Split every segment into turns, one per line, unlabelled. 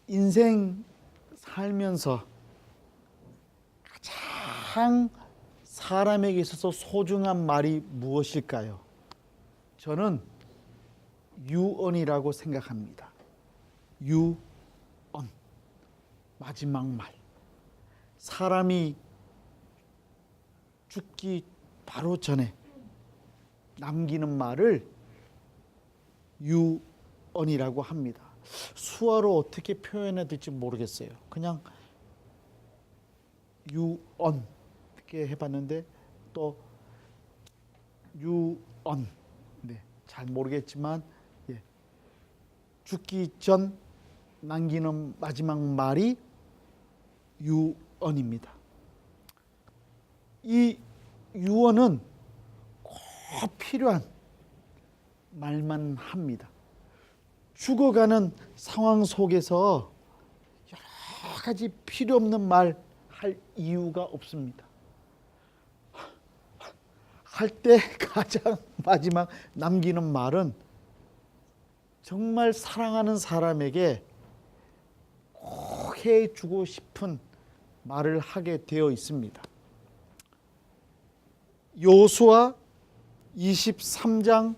인생 살면서 가장 사람에게 있어서 소중한 말이 무엇일까요? 저는 유언이라고 생각합니다. 유언, 마지막 말. 사람이 죽기 바로 전에 남기는 말을 유언이라고 합니다. 수어로 어떻게 표현해야 될지 모르겠어요. 그냥 유언 이렇게 해봤는데 또 유언, 네, 잘 모르겠지만 죽기 전 남기는 마지막 말이 유언입니다. 이 유언은 꼭 필요한 말만 합니다. 죽어가는 상황 속에서 여러 가지 필요 없는 말 할 이유가 없습니다. 할 때 가장 마지막 남기는 말은 정말 사랑하는 사람에게 꼭 해주고 싶은 말을 하게 되어 있습니다. 여호수아 23장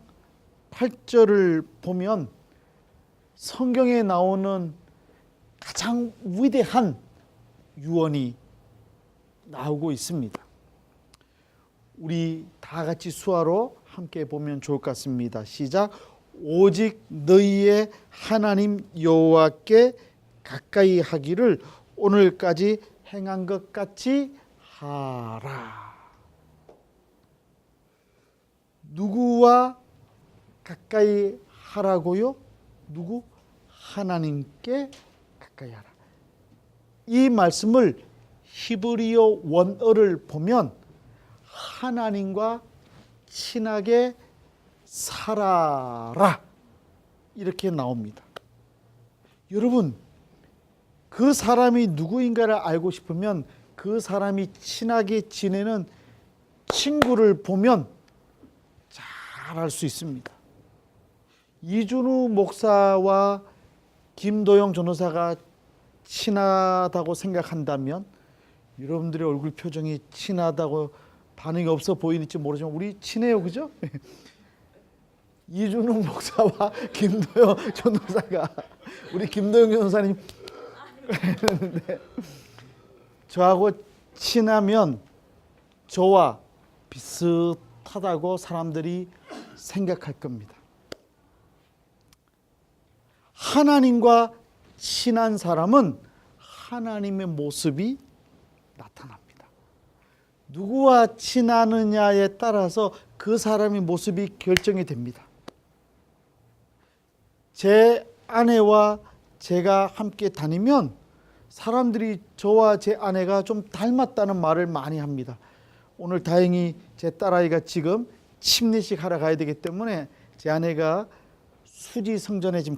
8절을 보면 성경에 나오는 가장 위대한 유언이 나오고 있습니다. 우리 다 같이 수화로 함께 보면 좋을 것 같습니다. 시작. 오직 너희의 하나님 여호와께 가까이 하기를 오늘까지 행한 것 같이 하라. 누구와 가까이 하라고요? 누구? 하나님께 가까이 하라. 이 말씀을 히브리어 원어를 보면 하나님과 친하게 살아라 이렇게 나옵니다. 여러분, 그 사람이 누구인가를 알고 싶으면 그 사람이 친하게 지내는 친구를 보면 잘 알 수 있습니다. 이준우 목사와 김도영 전도사가 친하다고 생각한다면 여러분들의 얼굴 표정이 친하다고 반응이 없어 보이는지 모르지만 우리 친해요, 그죠? 이준우 목사와 김도영 전도사가 우리 김도영 전도사님 네. 저하고 친하면 저와 비슷하다고 사람들이 생각할 겁니다. 하나님과 친한 사람은 하나님의 모습이 나타납니다. 누구와 친하느냐에 따라서 그 사람의 모습이 결정이 됩니다. 제 아내와 제가 함께 다니면 사람들이 저와 제 아내가 좀 닮았다는 말을 많이 합니다. 오늘 다행히 제 딸아이가 지금 침례식 하러 가야 되기 때문에 제 아내가 수지 성전에 지금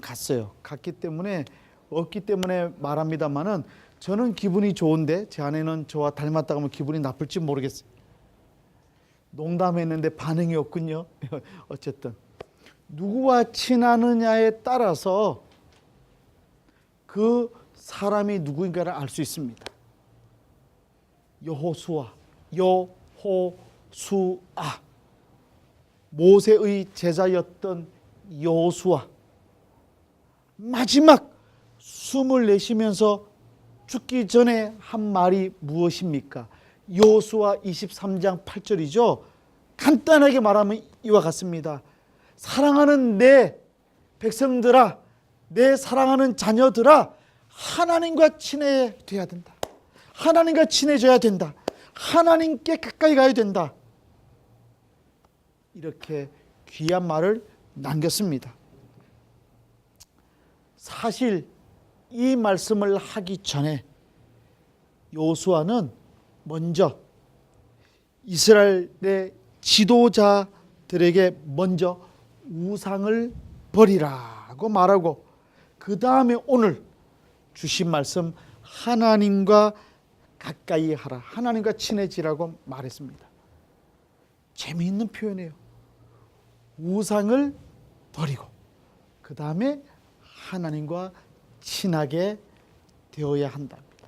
갔기 때문에 없기 때문에 말합니다만은 저는 기분이 좋은데 제 아내는 저와 닮았다고 하면 기분이 나쁠지 모르겠어요. 농담했는데 반응이 없군요. 어쨌든 누구와 친하느냐에 따라서 그 사람이 누구인가를 알 수 있습니다. 여호수아 모세의 제자였던 여호수아 마지막 숨을 내쉬면서 죽기 전에 한 말이 무엇입니까? 여호수아 23장 8절이죠. 간단하게 말하면 이와 같습니다. 사랑하는 내 백성들아, 내 사랑하는 자녀들아, 하나님과 친해져야 된다. 하나님과 친해져야 된다. 하나님께 가까이 가야 된다. 이렇게 귀한 말을 남겼습니다. 사실 이 말씀을 하기 전에 여호수아는 먼저 이스라엘의 지도자들에게 먼저 우상을 버리라고 말하고 그 다음에 오늘 주신 말씀 하나님과 가까이 하라, 하나님과 친해지라고 말했습니다. 재미있는 표현이에요. 우상을 버리고 그 다음에 하나님과 친하게 되어야 한답니다.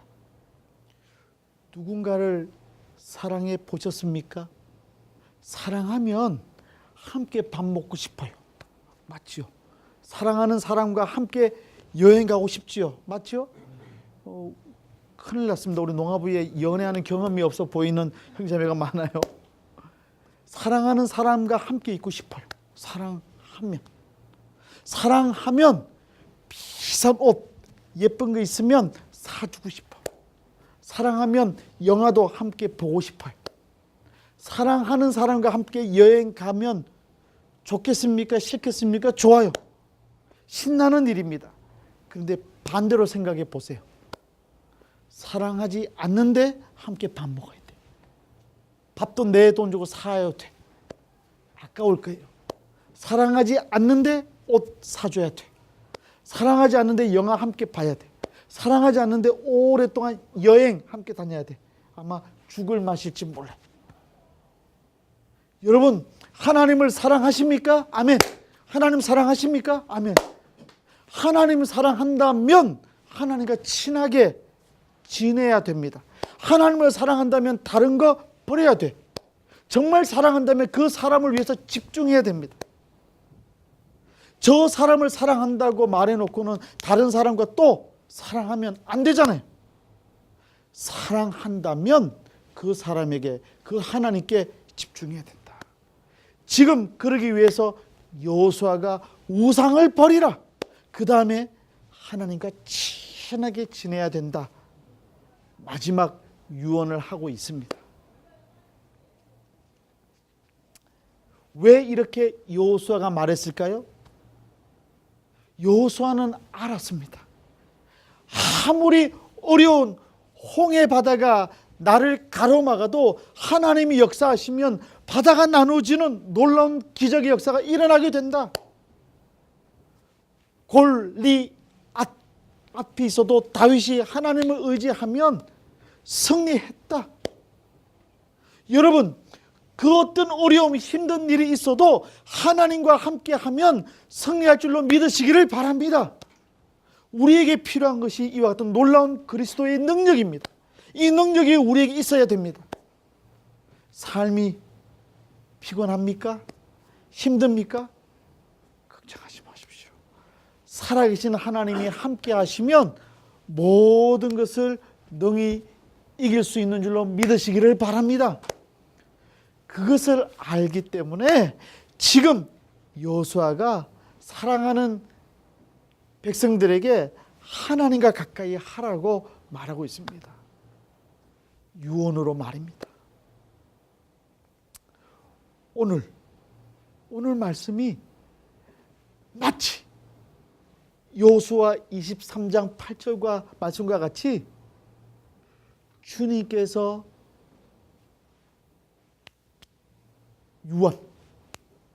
누군가를 사랑해 보셨습니까? 사랑하면 함께 밥 먹고 싶어요. 맞지요? 사랑하는 사람과 함께 여행 가고 싶지요. 맞지요? 큰일 났습니다. 우리 농아부에 연애하는 경험이 없어 보이는 형제매가 많아요. 사랑하는 사람과 함께 있고 싶어요. 사랑하면 비싼 옷, 예쁜 거 있으면 사주고 싶어요. 사랑하면 영화도 함께 보고 싶어요. 사랑하는 사람과 함께 여행 가면 좋겠습니까? 싫겠습니까? 좋아요. 신나는 일입니다. 그런데 반대로 생각해 보세요. 사랑하지 않는데 함께 밥 먹어야 돼. 밥도 내 돈 주고 사야 돼. 아까울 거예요. 사랑하지 않는데 옷 사줘야 돼. 사랑하지 않는데 영화 함께 봐야 돼. 사랑하지 않는데 오랫동안 여행 함께 다녀야 돼. 아마 죽을 맛일지 몰라요. 여러분, 하나님을 사랑하십니까? 아멘. 하나님 사랑하십니까? 아멘. 하나님을 사랑한다면 하나님과 친하게 지내야 됩니다. 하나님을 사랑한다면 다른 거 버려야 돼. 정말 사랑한다면 그 사람을 위해서 집중해야 됩니다. 저 사람을 사랑한다고 말해놓고는 다른 사람과 또 사랑하면 안 되잖아요. 사랑한다면 그 사람에게, 그 하나님께 집중해야 된다. 지금 그러기 위해서 여호수아가 우상을 버리라. 그 다음에 하나님과 친하게 지내야 된다. 마지막 유언을 하고 있습니다. 왜 이렇게 여호수아가 말했을까요? 여호수아는 알았습니다. 아무리 어려운 홍해 바다가 나를 가로막아도 하나님이 역사하시면 바다가 나누어지는 놀라운 기적의 역사가 일어나게 된다. 골리앗 앞에 있어도 다윗이 하나님을 의지하면 승리했다. 여러분, 그 어떤 어려움, 힘든 일이 있어도 하나님과 함께하면 승리할 줄로 믿으시기를 바랍니다. 우리에게 필요한 것이 이와 같은 놀라운 그리스도의 능력입니다. 이 능력이 우리에게 있어야 됩니다. 삶이 피곤합니까? 힘듭니까? 걱정하지 마십시오. 살아계신 하나님이 함께 하시면 모든 것을 능히 이길 수 있는 줄로 믿으시기를 바랍니다. 그것을 알기 때문에 지금 여호수아가 사랑하는 백성들에게 하나님과 가까이 하라고 말하고 있습니다. 유언으로 말입니다. 오늘 말씀이 마치 여호수아 23장 8절과 말씀과 같이 주님께서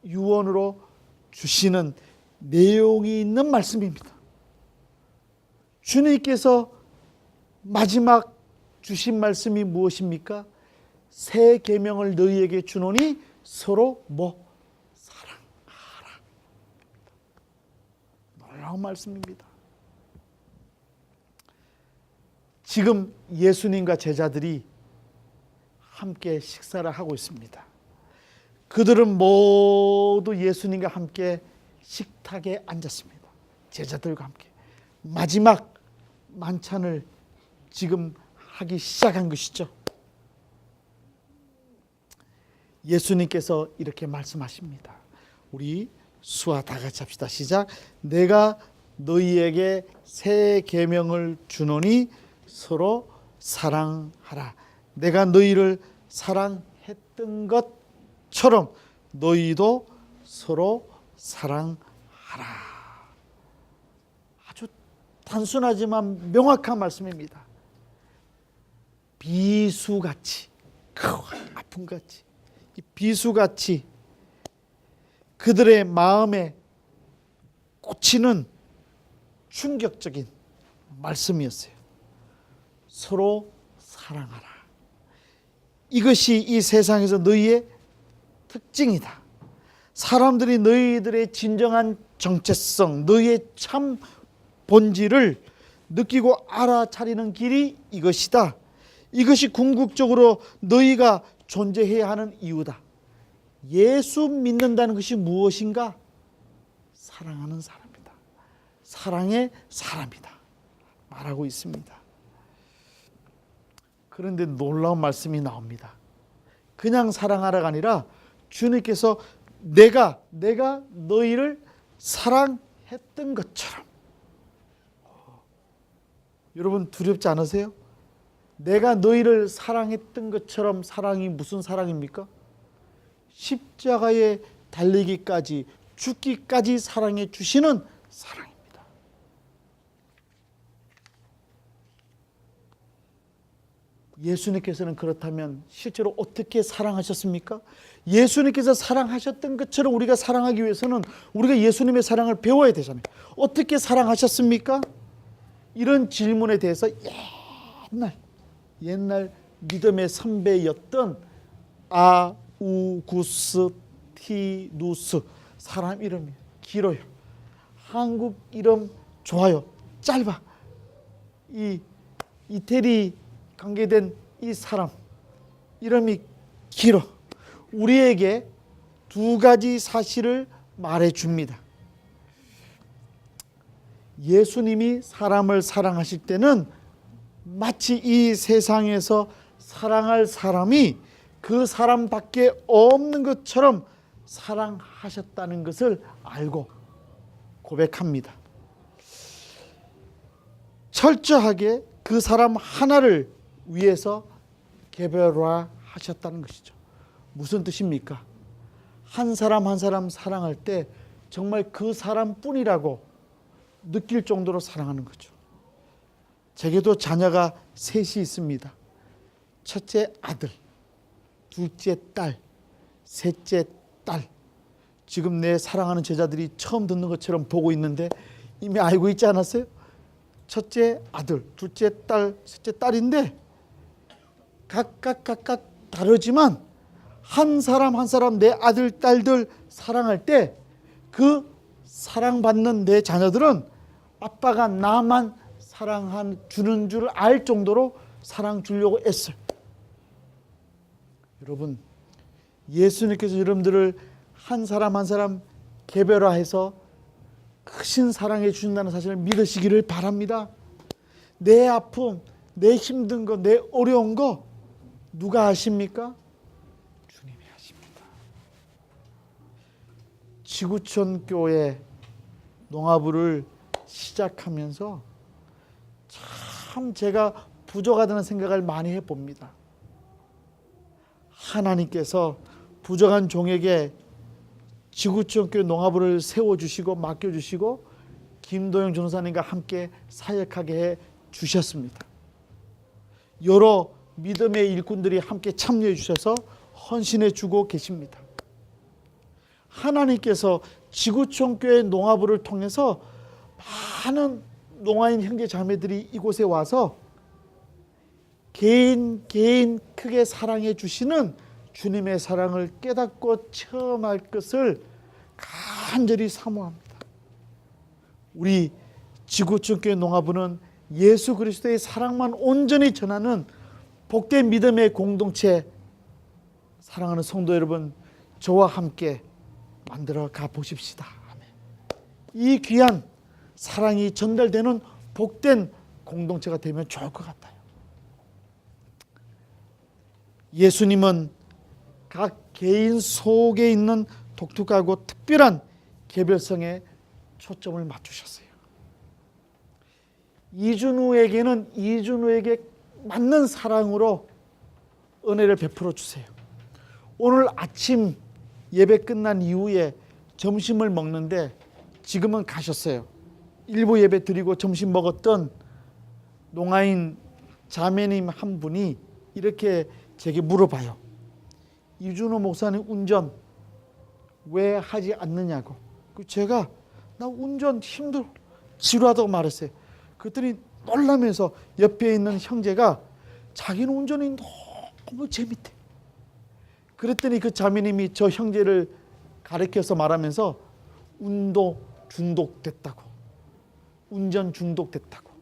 유언으로 주시는 내용이 있는 말씀입니다. 주님께서 마지막 주신 말씀이 무엇입니까? 새 계명을 너희에게 주노니 서로 사랑하라. 놀라운 말씀입니다. 지금 예수님과 제자들이 함께 식사를 하고 있습니다. 그들은 모두 예수님과 함께 식탁에 앉았습니다. 제자들과 함께 마지막 만찬을 지금 하기 시작한 것이죠. 예수님께서 이렇게 말씀하십니다. 우리 수아 다 같이 합시다. 시작. 내가 너희에게 새 계명을 주노니 서로 사랑하라. 내가 너희를 사랑했던 것처럼 너희도 서로 사랑하라. 아주 단순하지만 명확한 말씀입니다. 비수같이, 아픔같이, 비수같이 그들의 마음에 꽂히는 충격적인 말씀이었어요. 서로 사랑하라. 이것이 이 세상에서 너희의 특징이다. 사람들이 너희들의 진정한 정체성, 너희의 참 본질을 느끼고 알아차리는 길이 이것이다. 이것이 궁극적으로 너희가 존재해야 하는 이유다. 예수 믿는다는 것이 무엇인가? 사랑하는 사람이다. 사랑의 사람이다 말하고 있습니다. 그런데 놀라운 말씀이 나옵니다. 그냥 사랑하라가 아니라 주님께서 내가 너희를 사랑했던 것처럼. 여러분 두렵지 않으세요? 내가 너희를 사랑했던 것처럼. 사랑이 무슨 사랑입니까? 십자가에 달리기까지, 죽기까지 사랑해 주시는 사랑입니다. 예수님께서는 그렇다면 실제로 어떻게 사랑하셨습니까? 예수님께서 사랑하셨던 것처럼 우리가 사랑하기 위해서는 우리가 예수님의 사랑을 배워야 되잖아요. 어떻게 사랑하셨습니까? 이런 질문에 대해서 옛날 믿음의 선배였던 아우구스티누스, 사람 이름이 길어요. 한국 이름 좋아요. 짧아. 이 이태리 관계된 이 사람 이름이 길어. 우리에게 두 가지 사실을 말해줍니다. 예수님이 사람을 사랑하실 때는 마치 이 세상에서 사랑할 사람이 그 사람밖에 없는 것처럼 사랑하셨다는 것을 알고 고백합니다. 철저하게 그 사람 하나를 위해서 개별화하셨다는 것이죠. 무슨 뜻입니까? 한 사람 한 사람 사랑할 때 정말 그 사람뿐이라고 느낄 정도로 사랑하는 거죠. 제게도 자녀가 셋이 있습니다. 첫째 아들, 둘째 딸, 셋째 딸. 지금 내 사랑하는 제자들이 처음 듣는 것처럼 보고 있는데 이미 알고 있지 않았어요? 첫째 아들, 둘째 딸, 셋째 딸인데 각각 다르지만 한 사람 한 사람 내 아들, 딸들 사랑할 때 그 사랑받는 내 자녀들은 아빠가 나만 사랑주는 줄 알 정도로 사랑 주려고 애써요. 여러분, 예수님께서 여러분들을 한 사람 한 사람 개별화해서 크신 사랑해 주신다는 사실을 믿으시기를 바랍니다. 내 아픔, 내 힘든 거, 내 어려운 거 누가 아십니까? 주님이 아십니다. 지구촌 교회 농아부를 시작하면서 참 제가 부족하다는 생각을 많이 해봅니다. 하나님께서 부족한 종에게 지구촌 교회 농아부를 세워주시고 맡겨주시고 김도영 전사님과 함께 사역하게 해 주셨습니다. 여러 믿음의 일꾼들이 함께 참여해 주셔서 헌신해 주고 계십니다. 하나님께서 지구촌 교회 농아부를 통해서 많은 농아인 형제 자매들이 이곳에 와서 개인 크게 사랑해 주시는 주님의 사랑을 깨닫고 체험할 것을 간절히 사모합니다. 우리 지구촌 교회 농아부는 예수 그리스도의 사랑만 온전히 전하는 복된 믿음의 공동체, 사랑하는 성도 여러분, 저와 함께 만들어 가 보십시다. 이 귀한 사랑이 전달되는 복된 공동체가 되면 좋을 것 같아요. 예수님은 각 개인 속에 있는 독특하고 특별한 개별성에 초점을 맞추셨어요. 이준우에게는 이준우에게 맞는 사랑으로 은혜를 베풀어 주세요. 오늘 아침 예배 끝난 이후에 점심을 먹는데 지금은 가셨어요. 일부 예배 드리고 점심 먹었던 농아인 자매님 한 분이 이렇게 제게 물어봐요. 이준호 목사님 운전 왜 하지 않느냐고. 제가 나 운전 힘들어 지루하다고 말했어요. 그랬더니 놀라면서 옆에 있는 형제가 자기는 운전이 너무 재밌대. 그랬더니 그 자매님이 저 형제를 가르쳐서 말하면서 운전 중독됐다고.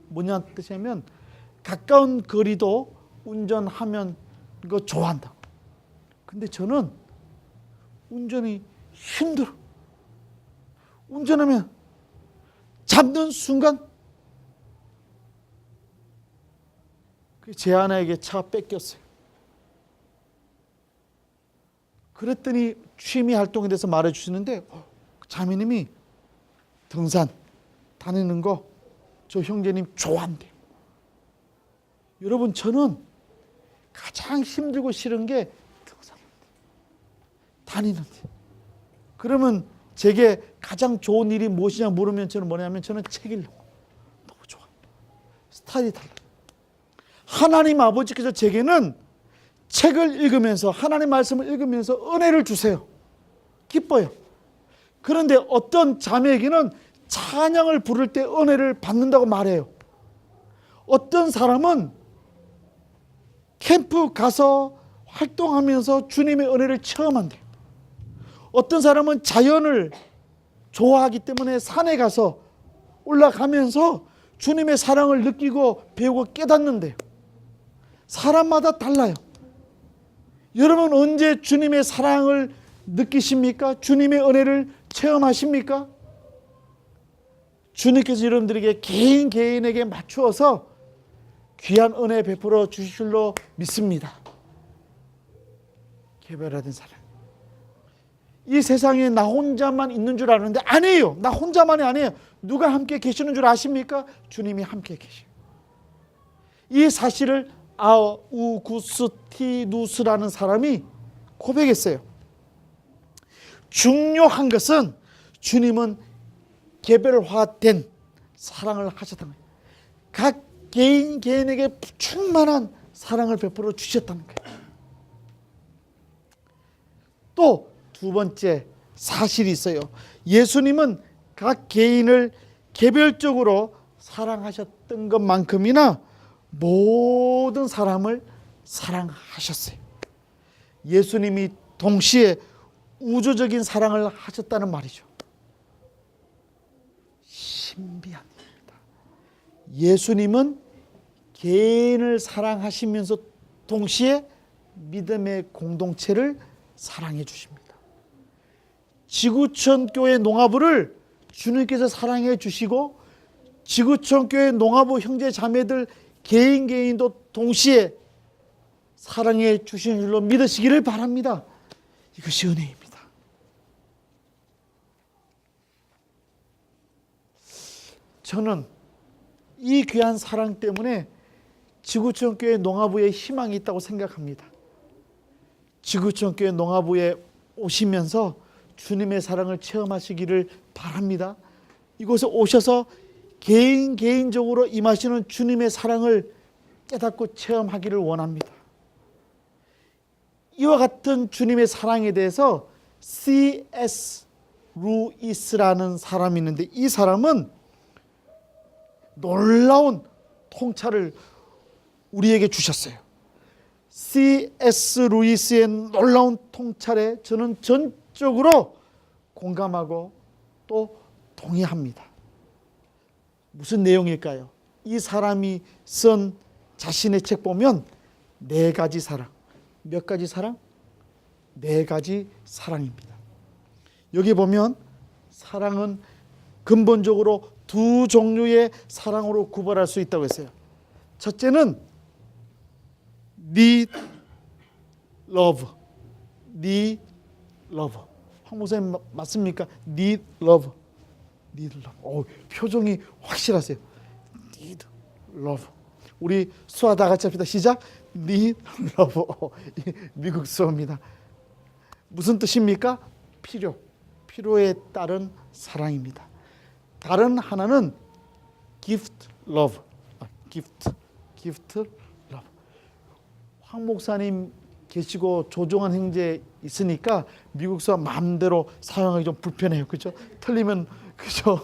뭐냐 뜻이냐면 가까운 거리도 운전하면 이거 좋아한다. 근데 저는 운전이 힘들어. 운전하면 잡는 순간 제 아내에게 차 뺏겼어요. 그랬더니 취미 활동에 대해서 말해주시는데 자매님이 등산 다니는 거 저 형제님 좋아한대요. 여러분 저는 가장 힘들고 싫은 게 등산 다니는데, 그러면 제게 가장 좋은 일이 무엇이냐 물으면 저는 뭐냐면 저는 책 읽는 거 너무 좋아. 스타일이 달라요. 하나님 아버지께서 제게는 책을 읽으면서 하나님 말씀을 읽으면서 은혜를 주세요. 기뻐요. 그런데 어떤 자매에게는 찬양을 부를 때 은혜를 받는다고 말해요. 어떤 사람은 캠프 가서 활동하면서 주님의 은혜를 체험한대요. 어떤 사람은 자연을 좋아하기 때문에 산에 가서 올라가면서 주님의 사랑을 느끼고 배우고 깨닫는데요. 사람마다 달라요. 여러분 언제 주님의 사랑을 느끼십니까? 주님의 은혜를 체험하십니까? 주님께서 여러분들에게 개인에게 맞추어서 귀한 은혜 베풀어 주실 줄로 믿습니다. 개별화된 사랑. 이 세상에 나 혼자만 있는 줄 아는데 아니에요. 나 혼자만이 아니에요. 누가 함께 계시는 줄 아십니까? 주님이 함께 계셔요. 이 사실을 아우구스티누스라는 사람이 고백했어요. 중요한 것은 주님은 개별화된 사랑을 하셨다는 거예요. 각 개인에게 충만한 사랑을 베풀어 주셨다는 거예요. 또 두 번째 사실이 있어요. 예수님은 각 개인을 개별적으로 사랑하셨던 것만큼이나 모든 사람을 사랑하셨어요. 예수님이 동시에 우주적인 사랑을 하셨다는 말이죠. 신비한 일입니다. 예수님은 개인을 사랑하시면서 동시에 믿음의 공동체를 사랑해 주십니다. 지구촌 교회 농아부를 주님께서 사랑해 주시고 지구촌 교회 농아부 형제 자매들 개인도 동시에 사랑해 주시는 줄로 믿으시기를 바랍니다. 이것이 은혜입니다. 저는 이 귀한 사랑 때문에 지구촌 교회 농아부에 희망이 있다고 생각합니다. 지구촌 교회 농아부에 오시면서 주님의 사랑을 체험하시기를 바랍니다. 이곳에 오셔서 개인적으로 임하시는 주님의 사랑을 깨닫고 체험하기를 원합니다. 이와 같은 주님의 사랑에 대해서 C.S. 루이스라는 사람이 있는데 이 사람은 놀라운 통찰을 우리에게 주셨어요. C.S. 루이스의 놀라운 통찰에 저는 전적으로 공감하고 또 동의합니다. 무슨 내용일까요? 이 사람이 쓴 자신의 책 보면 네 가지 사랑. 몇 가지 사랑? 네 가지 사랑입니다. 여기 보면 사랑은 근본적으로 두 종류의 사랑으로 구별할 수 있다고 했어요. 첫째는 need love. need love. 황 목사님 맞습니까? need love. need love. 오, 표정이 확실하세요. need love. 우리 수화 다 같이 합시다. 시작. need love. 미국 수어입니다. 무슨 뜻입니까? 필요에 따른 사랑입니다. 다른 하나는 gift love. gift love. 황 목사님 계시고 조종환 형제 있으니까 미국 수어 마음대로 사용하기 좀 불편해요. 그렇죠? 틀리면 그죠?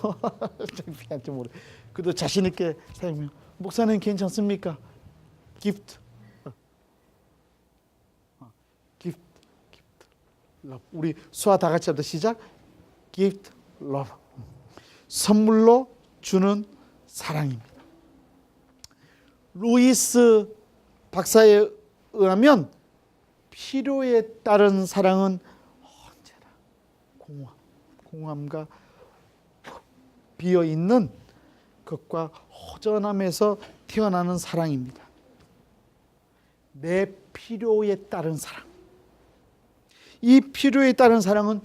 창피할지 모르. 그래도 자신 있게 사용해요. 목사님 괜찮습니까? gift love. 우리 수화 다 같이 합시다. 시작. gift love. 선물로 주는 사랑입니다. 루이스 박사에 의하면 필요에 따른 사랑은 언제나 공허함과 비어있는 것과 허전함에서 태어나는 사랑입니다. 내 필요에 따른 사랑. 이 필요에 따른 사랑은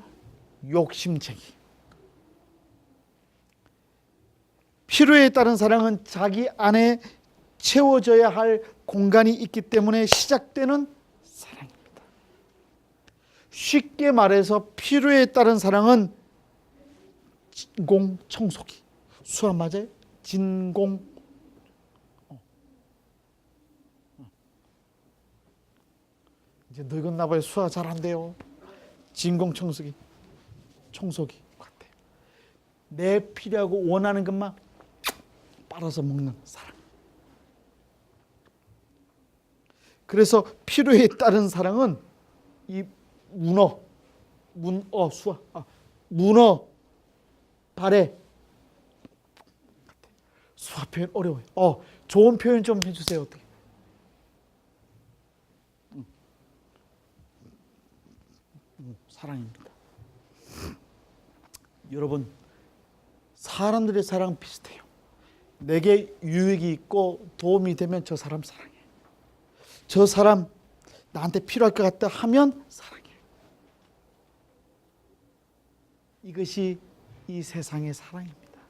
욕심쟁이. 필요에 따른 사랑은 자기 안에 채워져야 할 공간이 있기 때문에 시작되는 사랑입니다. 쉽게 말해서 필요에 따른 사랑은 진공청소기. 수학 맞아요? 이제 늙었나 봐요. 수학 잘 안 돼요. 진공청소기 같아요. 내 필요하고 원하는 것만 빨아서 먹는 사랑. 그래서 필요에 따른 사랑은 이 문어 발에 수학 표현 어려워요. 좋은 표현 좀 해주세요. 어떻게? 사랑입니다. 여러분, 사람들의 사랑 비슷해요. 내게 유익이 있고 도움이 되면 저 사람 사랑해. 저 사람 나한테 필요할 것 같다 하면 사랑해. 이것이 이 세상의 사랑입니다.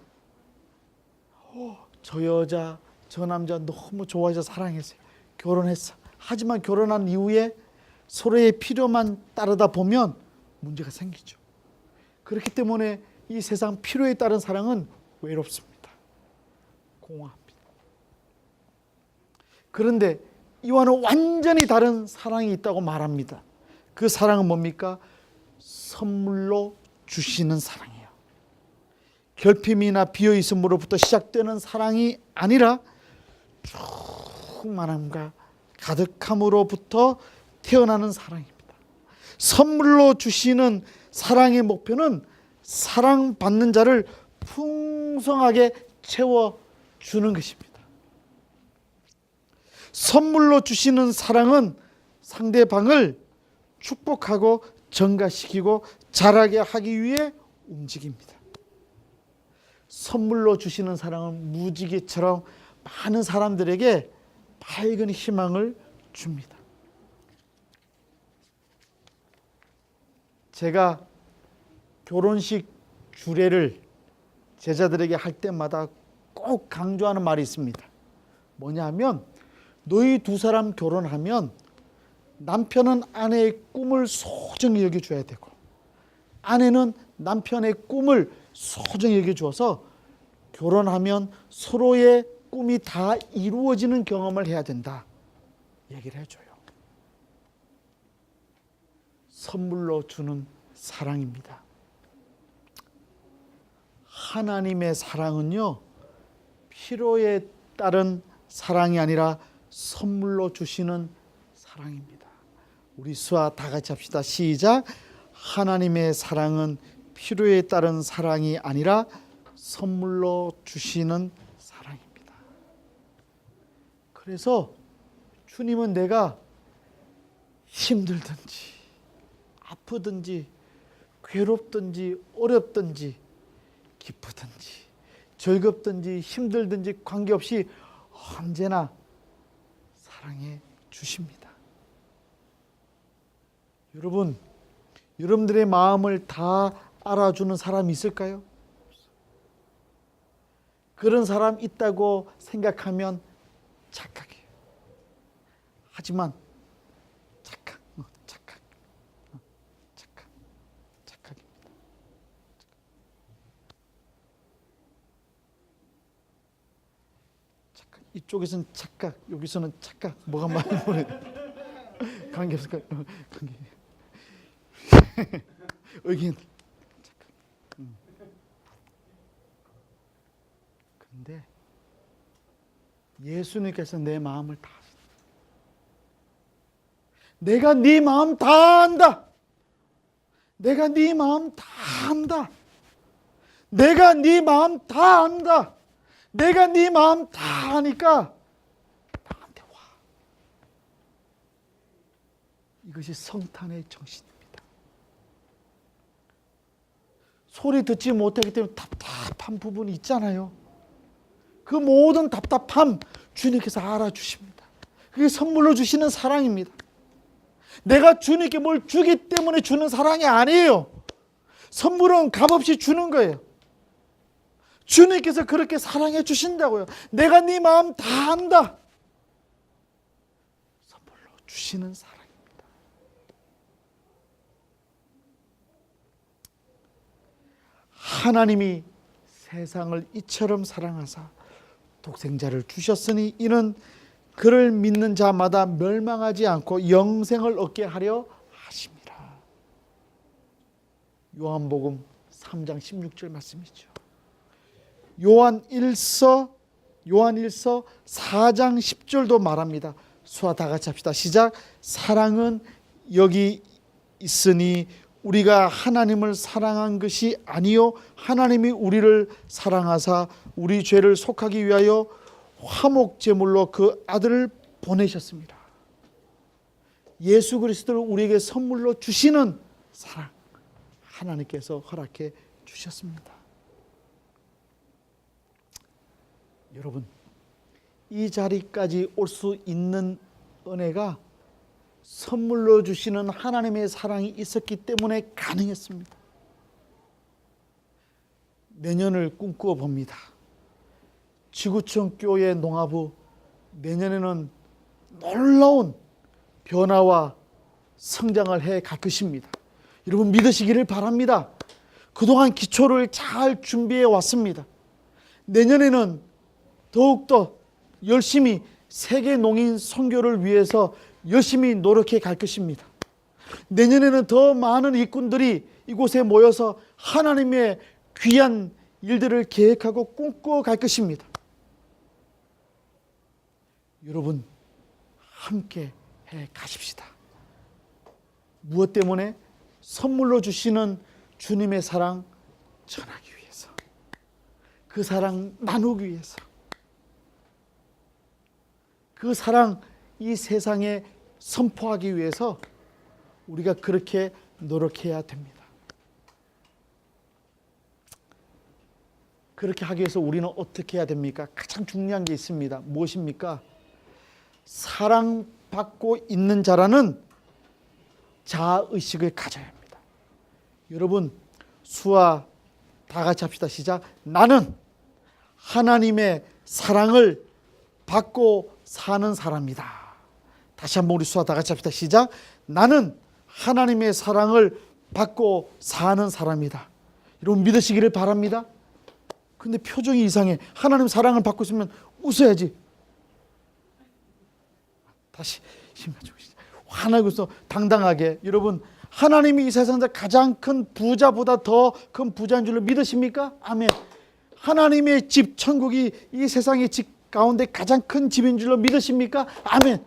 저 여자, 저 남자 너무 좋아해서 사랑했어요. 결혼했어. 하지만 결혼한 이후에 서로의 필요만 따르다 보면 문제가 생기죠. 그렇기 때문에 이 세상 필요에 따른 사랑은 외롭습니다. 공허합니다. 그런데 이와는 완전히 다른 사랑이 있다고 말합니다. 그 사랑은 뭡니까? 선물로 주시는 사랑이에요. 결핍이나 비어있음으로부터 시작되는 사랑이 아니라 충만함과 가득함으로부터 태어나는 사랑입니다. 선물로 주시는 사랑의 목표는 사랑받는 자를 풍성하게 채워주는 것입니다. 선물로 주시는 사랑은 상대방을 축복하고 증가시키고 자라게 하기 위해 움직입니다. 선물로 주시는 사랑은 무지개처럼 많은 사람들에게 밝은 희망을 줍니다. 제가 결혼식 주례를 제자들에게 할 때마다 꼭 강조하는 말이 있습니다. 뭐냐 하면 너희 두 사람 결혼하면 남편은 아내의 꿈을 소중히 여겨줘야 되고 아내는 남편의 꿈을 소중히 여겨주어서 결혼하면 서로의 꿈이 다 이루어지는 경험을 해야 된다. 얘기를 해줘요. 선물로 주는 사랑입니다. 하나님의 사랑은요, 필요에 따른 사랑이 아니라 선물로 주시는 사랑입니다. 우리 수아 다 같이 합시다. 시작. 하나님의 사랑은 필요에 따른 사랑이 아니라 선물로 주시는 사랑입니다. 그래서 주님은 내가 힘들든지 아프든지 괴롭든지 어렵든지 기쁘든지 즐겁든지 힘들든지 관계없이 언제나 사랑해 주십니다. 여러분, 여러분들의 마음을 다 알아주는 사람이 있을까요? 그런 사람 있다고 생각하면 착각이에요. 하지만 착각입니다. 착각. 이쪽에서는 착각, 여기서는 착각. 뭐가 많이 보내? 관계없을까요? 관계. 의견. 착각. 근데 예수님께서 내 마음을 다 아신다. 내가 네 마음 다 안다. 내가 네 마음 다 안다. 내가 네 마음 다 안다. 내가 네 마음 다 아니까 이것이 성탄의 정신입니다. 소리 듣지 못하기 때문에 답답한 부분이 있잖아요. 그 모든 답답함 주님께서 알아주십니다. 그게 선물로 주시는 사랑입니다. 내가 주님께 뭘 주기 때문에 주는 사랑이 아니에요. 선물은 값없이 주는 거예요. 주님께서 그렇게 사랑해 주신다고요. 내가 네 마음 다 안다. 선물로 주시는 사랑입니다. 하나님이 세상을 이처럼 사랑하사 독생자를 주셨으니 이는 그를 믿는 자마다 멸망하지 않고 영생을 얻게 하려 하심이라. 요한복음 3장 16절 말씀이죠. 요한일서 4장 10절도 말합니다. 수아 다 같이 합시다. 시작. 사랑은 여기 있으니 우리가 하나님을 사랑한 것이 아니요 하나님이 우리를 사랑하사 우리 죄를 속하기 위하여 화목 제물로 그 아들을 보내셨습니다. 예수 그리스도를 우리에게 선물로 주시는 사랑 하나님께서 허락해 주셨습니다. 여러분, 이 자리까지 올 수 있는 은혜가 선물로 주시는 하나님의 사랑이 있었기 때문에 가능했습니다. 내년을 꿈꾸어 봅니다. 지구촌 교회 농아부 내년에는 놀라운 변화와 성장을 해 갈 것입니다. 여러분 믿으시기를 바랍니다. 그동안 기초를 잘 준비해 왔습니다. 내년에는 더욱더 열심히 세계 농인 선교를 위해서 열심히 노력해 갈 것입니다. 내년에는 더 많은 일꾼들이 이곳에 모여서 하나님의 귀한 일들을 계획하고 꿈꾸어 갈 것입니다. 여러분 함께 해 가십시다. 무엇 때문에? 선물로 주시는 주님의 사랑 전하기 위해서, 그 사랑 나누기 위해서, 그 사랑 이 세상에 선포하기 위해서 우리가 그렇게 노력해야 됩니다. 그렇게 하기 위해서 우리는 어떻게 해야 됩니까? 가장 중요한 게 있습니다. 무엇입니까? 사랑받고 있는 자라는 자아의식을 가져야 합니다. 여러분 수아 다 같이 합시다. 시작. 나는 하나님의 사랑을 받고 사는 사람이다. 다시 한번 우리 수아 다 같이 합시다. 시작. 나는 하나님의 사랑을 받고 사는 사람이다. 여러분 믿으시기를 바랍니다. 근데 표정이 이상해. 하나님 사랑을 받고 있으면 웃어야지. 다시 힘을 주시죠. 화나고 있어 당당하게. 여러분 하나님이 이 세상에서 가장 큰 부자보다 더 큰 부자인 줄로 믿으십니까? 아멘. 하나님의 집 천국이 이 세상의 집 가운데 가장 큰 집인 줄로 믿으십니까? 아멘.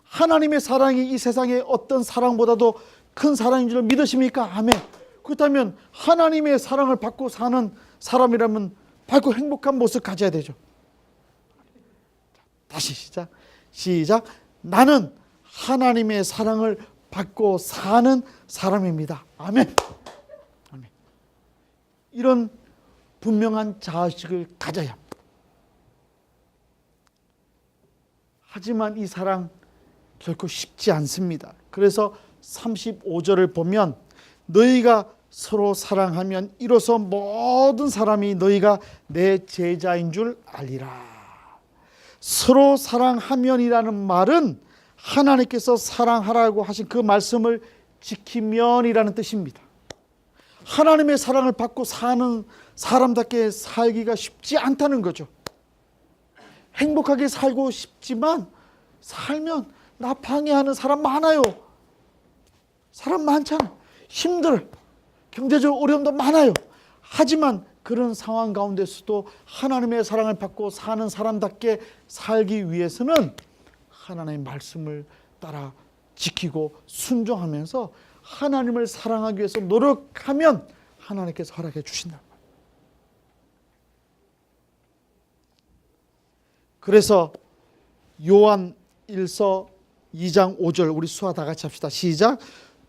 하나님의 사랑이 이 세상의 어떤 사랑보다도 큰 사랑인 줄로 믿으십니까? 아멘. 그렇다면 하나님의 사랑을 받고 사는 사람이라면 밝고 행복한 모습 가져야 되죠. 다시 시작. 나는 하나님의 사랑을 받고 사는 사람입니다. 아멘. 아멘. 이런 분명한 자아식을 가져야 합니다. 하지만 이 사랑 결코 쉽지 않습니다. 그래서 35절을 보면 너희가 서로 사랑하면 이로써 모든 사람이 너희가 내 제자인 줄 알리라. 서로 사랑하면이라는 말은 하나님께서 사랑하라고 하신 그 말씀을 지키면이라는 뜻입니다. 하나님의 사랑을 받고 사는 사람답게 살기가 쉽지 않다는 거죠. 행복하게 살고 싶지만 살면 나 방해하는 사람 많아요. 사람 많잖아. 힘들어. 경제적 어려움도 많아요. 하지만 그런 상황 가운데서도 하나님의 사랑을 받고 사는 사람답게 살기 위해서는 하나님의 말씀을 따라 지키고 순종하면서 하나님을 사랑하기 위해서 노력하면 하나님께서 허락해 주신다. 그래서 요한 1서 2장 5절 우리 수화 다 같이 합시다. 시작.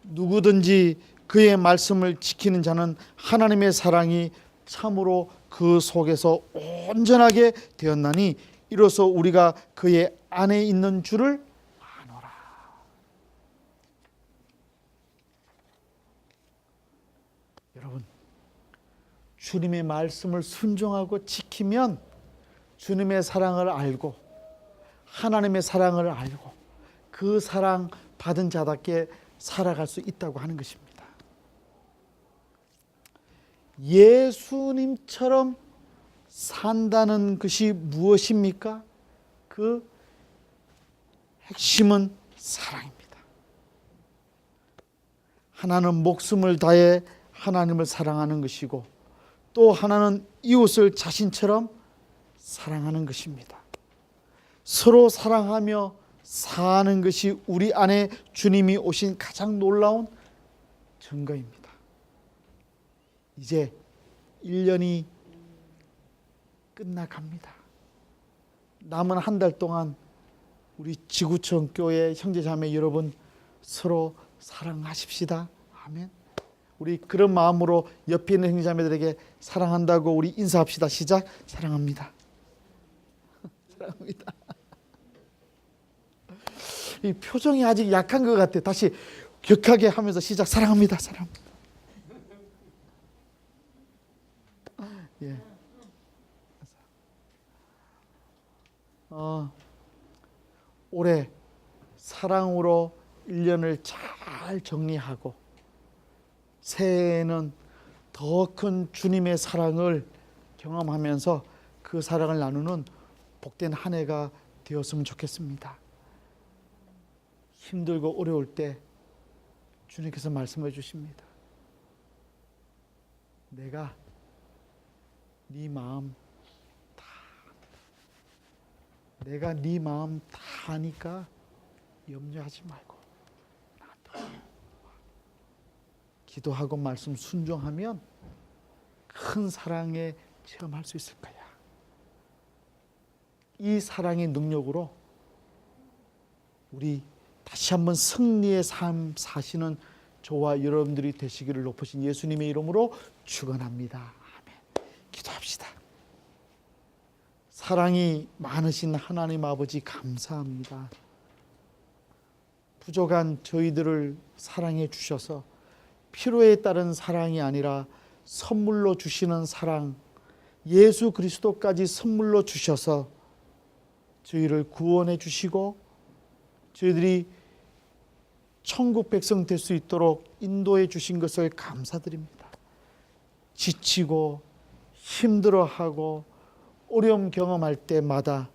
누구든지 그의 말씀을 지키는 자는 하나님의 사랑이 참으로 그 속에서 온전하게 되었나니 이로써 우리가 그의 안에 있는 줄을 아노라. 여러분, 주님의 말씀을 순종하고 지키면 주님의 사랑을 알고 하나님의 사랑을 알고 그 사랑 받은 자답게 살아갈 수 있다고 하는 것입니다. 예수님처럼 산다는 것이 무엇입니까? 그 핵심은 사랑입니다. 하나는 목숨을 다해 하나님을 사랑하는 것이고 또 하나는 이웃을 자신처럼 사랑하는 것입니다. 서로 사랑하며 사는 것이 우리 안에 주님이 오신 가장 놀라운 증거입니다. 이제 1년이 끝나갑니다. 남은 한 달 동안 우리 지구촌 교회 형제자매 여러분 서로 사랑하십시다. 아멘. 우리 그런 마음으로 옆에 있는 형제자매들에게 사랑한다고 우리 인사합시다. 시작. 사랑합니다. 사랑합니다. 이 표정이 아직 약한 것 같아. 다시 격하게 하면서 시작. 사랑합니다. 사랑합니다. 예. 올해 사랑으로 1년을 잘 정리하고 새해에는 더 큰 주님의 사랑을 경험하면서 그 사랑을 나누는 복된 한 해가 되었으면 좋겠습니다. 힘들고 어려울 때 주님께서 말씀해 주십니다. 내가 네 마음 다 내가 네 마음 다 아니까 염려하지 말고 나한테 기도하고 말씀 순종하면 큰 사랑에 체험할 수 있을 거야. 이 사랑의 능력으로 우리 다시 한번 승리의 삶 사시는 저와 여러분들이 되시기를 높으신 예수님의 이름으로 축원합니다. 아멘. 기도합시다. 사랑이 많으신 하나님 아버지 감사합니다. 부족한 저희들을 사랑해 주셔서 필요에 따른 사랑이 아니라 선물로 주시는 사랑, 예수 그리스도까지 선물로 주셔서 저희를 구원해 주시고 저희들이 천국 백성 될 수 있도록 인도해 주신 것을 감사드립니다. 지치고 힘들어하고 어려움 경험할 때마다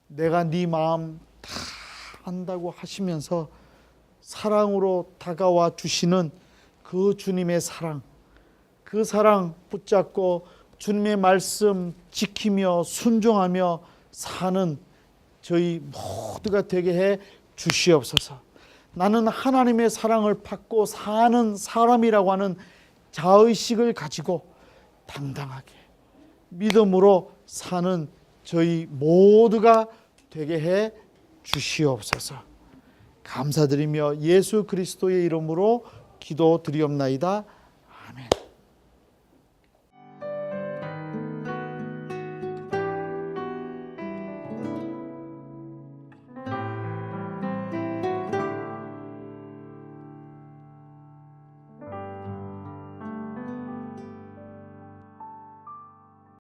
내가 네 마음 다 안다고 하시면서 사랑으로 다가와 주시는 그 주님의 사랑, 그 사랑 붙잡고 주님의 말씀 지키며 순종하며 사는 저희 모두가 되게 해 주시옵소서. 나는 하나님의 사랑을 받고 사는 사람이라고 하는 자의식을 가지고 당당하게 믿음으로 사는 저희 모두가 되게 해 주시옵소서. 감사드리며 예수 그리스도의 이름으로 기도드리옵나이다.